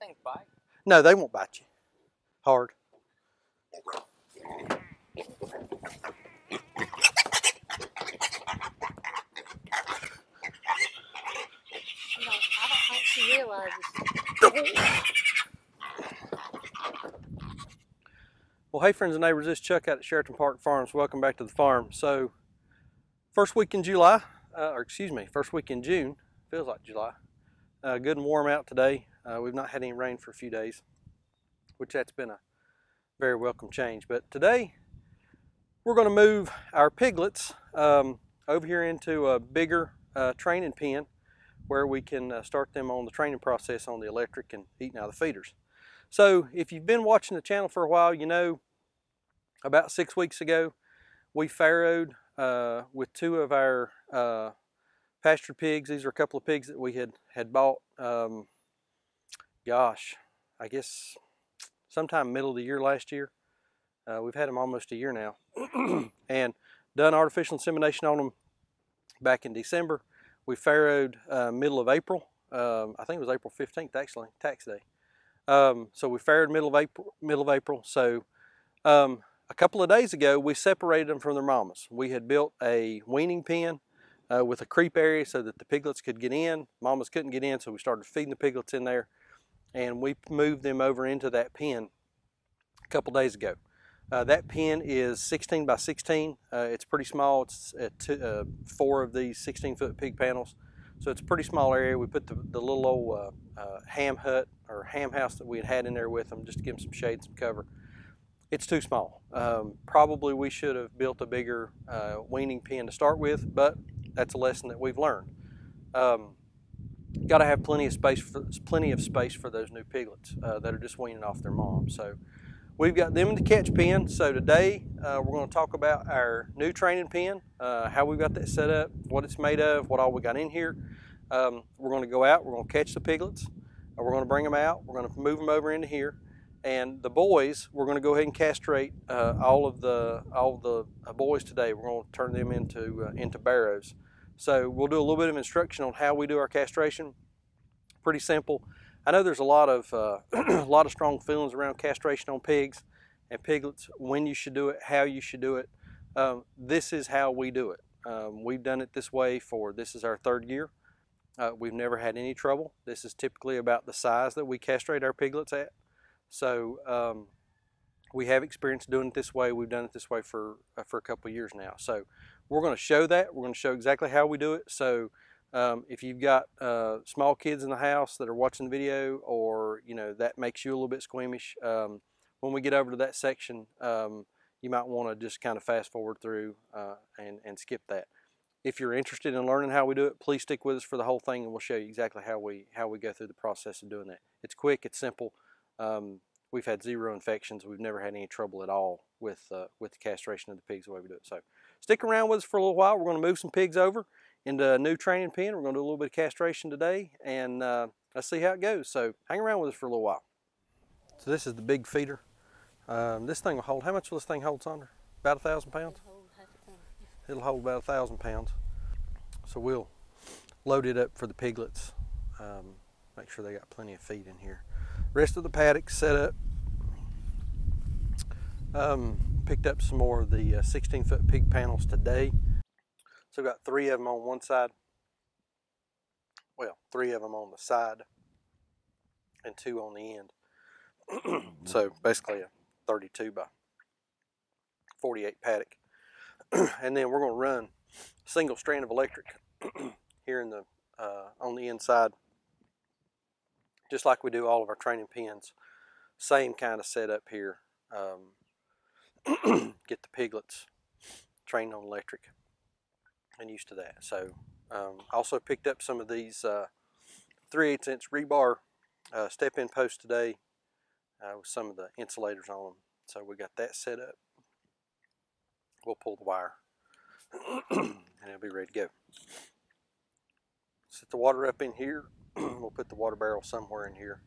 things bite? No, they won't bite you. Hard. You know, I don't think she realizes. Well, hey friends and neighbors, this is Chuck out at Sheraton Park Farms. Welcome back to the farm. So, first week in July, first week in June, feels like July. Good and warm out today. We've not had any rain for a few days, which that's been a very welcome change. But today, we're going to move our piglets over here into a bigger training pen where we can start them on the training process on the electric and eating out of the feeders. So if you've been watching the channel for a while, you know about 6 weeks ago we farrowed with two of our pastured pigs. These are a couple of pigs that we had bought, gosh, I guess sometime middle of the year last year. We've had them almost a year now and done artificial insemination on them back in December. We farrowed middle of April. I think it was April 15th actually, tax day. So we farrowed middle of April. So a couple of days ago we separated them from their mamas. We had built a weaning pen with a creep area so that the piglets could get in. Mamas couldn't get in, so we started feeding the piglets in there, and we moved them over into that pen a couple days ago. That pen is 16 by 16. It's pretty small. It's 4 of these 16-foot pig panels. So it's a pretty small area. We put the little old ham hut or ham house that we had in there with them just to give them some shade, some cover. It's too small. Probably we should have built a bigger weaning pen to start with, but that's a lesson that we've learned. Got to have plenty of space for those new piglets that are just weaning off their mom. So we've got them in the catch pen. So today we're going to talk about our new training pen, how we got that set up, what it's made of, what all we got in here. We're going to go out, we're going to catch the piglets, we're going to bring them out, we're going to move them over into here, and the boys, we're going to go ahead and castrate all the boys today. We're going to turn them into barrows. So we'll do a little bit of instruction on how we do our castration. Pretty simple. I know there's a lot of a lot of strong feelings around castration on pigs and piglets, when you should do it, how you should do it. This is how we do it. We've done it this way this is our 3rd year. We've never had any trouble. This is typically about the size that we castrate our piglets at. So we have experience doing it this way. We've done it this way for a couple of years now. So we're going to show that. We're going to show exactly how we do it. So if you've got small kids in the house that are watching the video, or that makes you a little bit squeamish, when we get over to that section, you might want to just kind of fast forward through and skip that. If you're interested in learning how we do it, please stick with us for the whole thing, and we'll show you exactly how we go through the process of doing that. It's quick, it's simple. We've had 0 infections. We've never had any trouble at all with the castration of the pigs the way we do it. So stick around with us for a little while. We're going to move some pigs over into a new training pen. We're going to do a little bit of castration today, and let's see how it goes. So hang around with us for a little while. So this is the big feeder. This thing will hold, how much will this thing hold, Sandra? About 1,000 pounds? It'll hold about 1,000 pounds. So we'll load it up for the piglets. Make sure they got plenty of feed in here. Rest of the paddock's set up. Picked up some more of the 16-foot pig panels today. So got 3 of them on one side. Well, 3 of them on the side and 2 on the end. So basically a 32 by 48 paddock. And then we're going to run a single strand of electric here in the on the inside, just like we do all of our training pens. Same kind of setup here. Get the piglets trained on electric and used to that. So also picked up some of these 3/8 inch rebar step-in posts today with some of the insulators on them. So we got that set up. We'll pull the wire and it'll be ready to go. Set the water up in here. We'll put the water barrel somewhere in here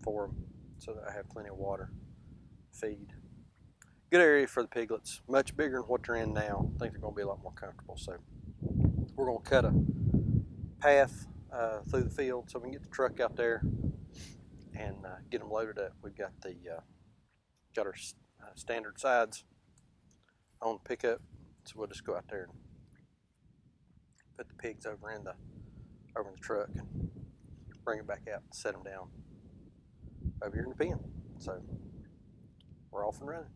for them so that I have plenty of water feed. Good area for the piglets, much bigger than what they're in now. I think they're going to be a lot more comfortable. So we're going to cut a path through the field so we can get the truck out there and get them loaded up. We've got got our standard sides on the pickup, so we'll just go out there and put the pigs over in the truck and bring them back out and set them down over here in the pen. So we're off and running.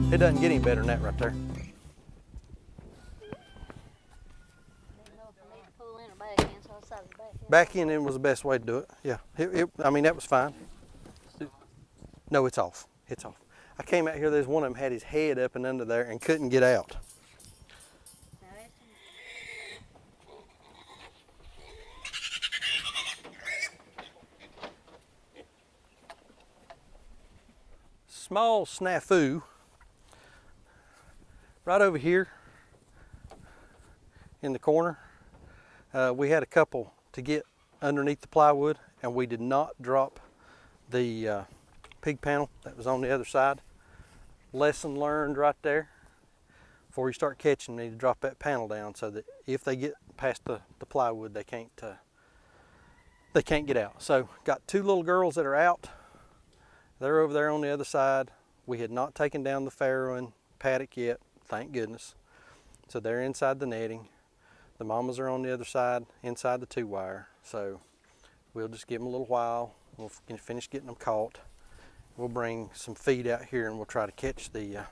It doesn't get any better than that right there. Back in was the best way to do it. Yeah, I mean, that was fine. No, it's off. It's off. I came out here, there's one of them had his head up and under there and couldn't get out. Small snafu right over here in the corner. We had a couple to get underneath the plywood, and we did not drop the pig panel that was on the other side. Lesson learned right there. Before you start catching, you need to drop that panel down so that if they get past the plywood, they can't get out. So got two little girls that are out. They're over there on the other side. We had not taken down the farrowing paddock yet, thank goodness. So they're inside the netting. The mamas are on the other side, inside the 2-wire. So we'll just give them a little while. We'll finish getting them caught. We'll bring some feed out here and we'll try to catch the,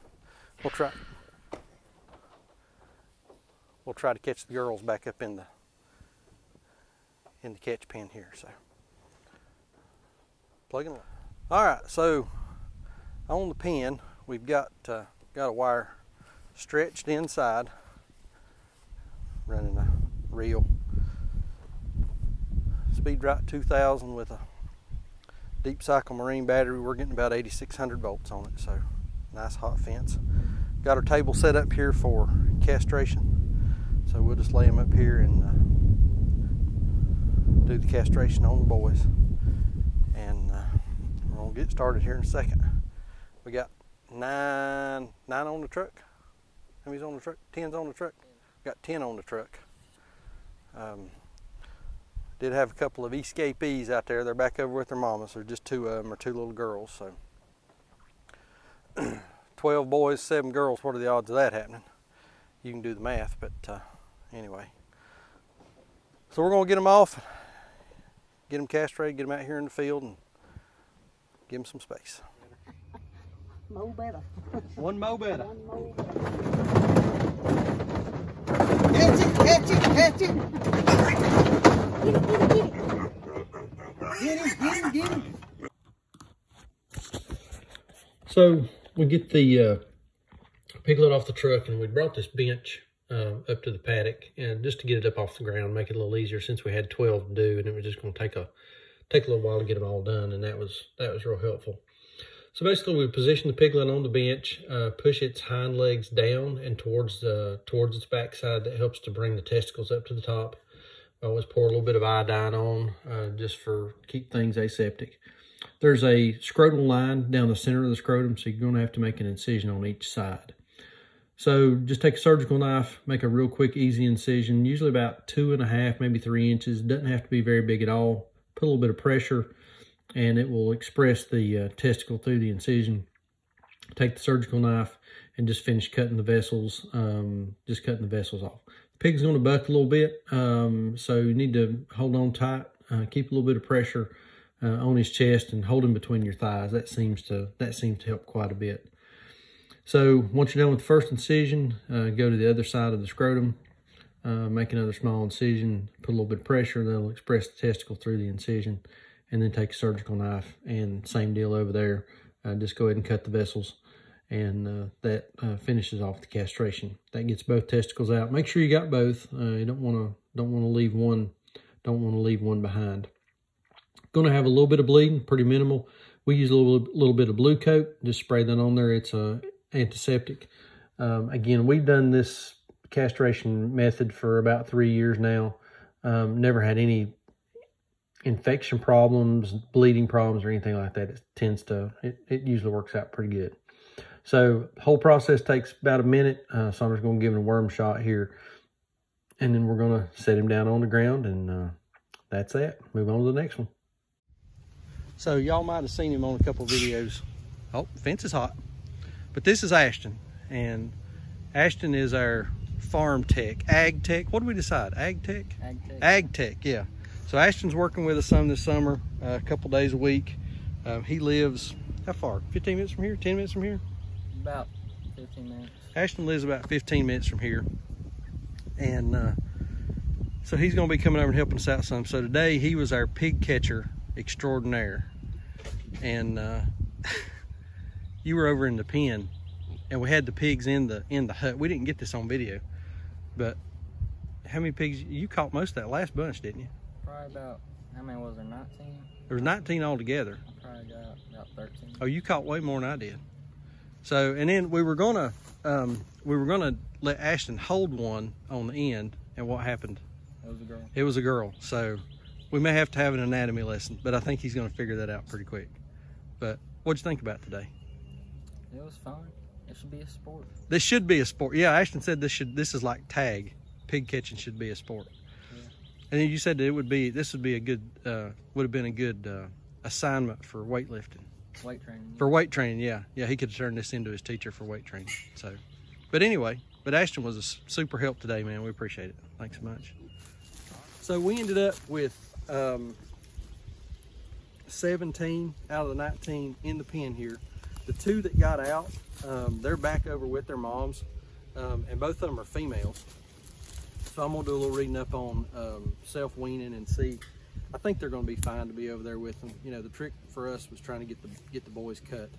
we'll try to catch the girls back up in the catch pen here. So plugging along. All right, so on the pen, we've got a wire stretched inside, running a reel. Speed right 2000 with a deep cycle marine battery. We're getting about 8,600 volts on it, so nice hot fence. Got our table set up here for castration, so we'll just lay them up here and do the castration on the boys. And we're gonna get started here in a second. We got nine on the truck. How many's on the truck? 10's on the truck. Got 10 on the truck. Did have a couple of Eastgate Bees out there. They're back over with their mamas. There's just 2 of them, or 2 little girls. So 12 boys, 7 girls. What are the odds of that happening? You can do the math, but anyway. So we're gonna get them off, get them castrated, get them out here in the field, and give them some space. Mo better. One mo better. One mo better. Catch it, catch Ashton! Get him! So we get the piglet off the truck, and we brought this bench up to the paddock, and just to get it up off the ground, make it a little easier since we had 12 to do, and it was just going to take a little while to get them all done, and that was real helpful. So basically, we position the piglet on the bench, push its hind legs down and towards its backside. That helps to bring the testicles up to the top. I always pour a little bit of iodine on just for keep things aseptic. There's a scrotal line down the center of the scrotum, so you're going to have to make an incision on each side. So just take a surgical knife, make a real quick, easy incision, usually about 2.5, maybe 3 inches. Doesn't have to be very big at all. Put a little bit of pressure, and it will express the testicle through the incision. Take the surgical knife and just finish cutting the vessels, just cutting the vessels off. The pig's going to buck a little bit, so you need to hold on tight, keep a little bit of pressure on his chest, and hold him between your thighs. That seems to help quite a bit. So once you're done with the first incision, go to the other side of the scrotum, make another small incision, put a little bit of pressure, that'll express the testicle through the incision, and then take a surgical knife, and same deal over there. Just go ahead and cut the vessels, and that finishes off the castration. That gets both testicles out. Make sure you got both. You don't want to leave one. Don't want to leave one behind. Going to have a little bit of bleeding, pretty minimal. We use a little bit of blue coat. Just spray that on there. It's a antiseptic. Again, we've done this castration method for about 3 years now. Never had any infection problems, bleeding problems, or anything like that. It usually works out pretty good. So the whole process takes about a minute. So I'm just going to give him a worm shot here, and then we're going to set him down on the ground, and that's that. Move on to the next one. So y'all might have seen him on a couple of videos. Oh, the fence is hot. But this is Ashton, and Ashton is our farm tech, ag tech. What did we decide? Ag tech? Ag tech. Ag tech, yeah. So Ashton's working with us some this summer, a couple days a week. He lives, how far? 15 minutes from here? 10 minutes from here? About 15 minutes. Ashton lives about 15 minutes from here. And so he's going to be coming over and helping us out some. So today he was our pig catcher extraordinaire. And you were over in the pen, and we had the pigs in the hut. We didn't get this on video, but how many pigs? You caught most of that last bunch, didn't you? Probably about, how many was there, 19? There was 19 altogether. I probably got about 13. Oh, you caught way more than I did. So, and then we were gonna let Ashton hold one on the end, and what happened? It was a girl. It was a girl. So we may have to have an anatomy lesson, but I think he's gonna figure that out pretty quick. But what'd you think about today? It was fun. It should be a sport. This should be a sport. Yeah, Ashton said this is like tag. Pig catching should be a sport. Yeah. And then you said that this would be a good, would have been a good assignment for weightlifting. Weight training. For weight training, yeah. Yeah, he could have turned this into his teacher for weight training. So, but anyway, Ashton was a super help today, man. We appreciate it. Thanks so much. So we ended up with 17 out of the 19 in the pen here. The 2 that got out, they're back over with their moms, and both of them are females. So I'm gonna do a little reading up on self-weaning and see. I think they're gonna be fine to be over there with them. You know, the trick for us was trying to get the boys cut.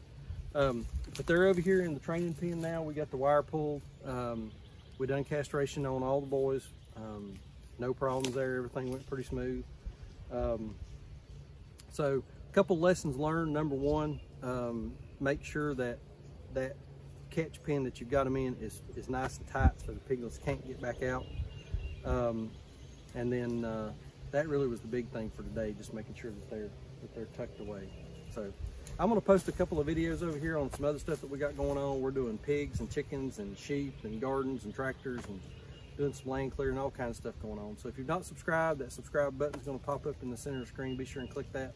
But they're over here in the training pen now. We got the wire pulled. We done castration on all the boys. No problems there. Everything went pretty smooth. So a couple lessons learned. Number one, make sure that catch pen that you've got them in is nice and tight so the piglets can't get back out. And then that really was the big thing for today, just making sure that they're tucked away. So I'm gonna post a couple of videos over here on some other stuff that we got going on. We're doing pigs and chickens and sheep and gardens and tractors and doing some land clearing, all kinds of stuff going on. So if you've not subscribed, that subscribe button is gonna pop up in the center of the screen. Be sure and click that.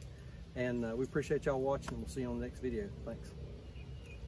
And we appreciate y'all watching, and we'll see you on the next video. Thanks.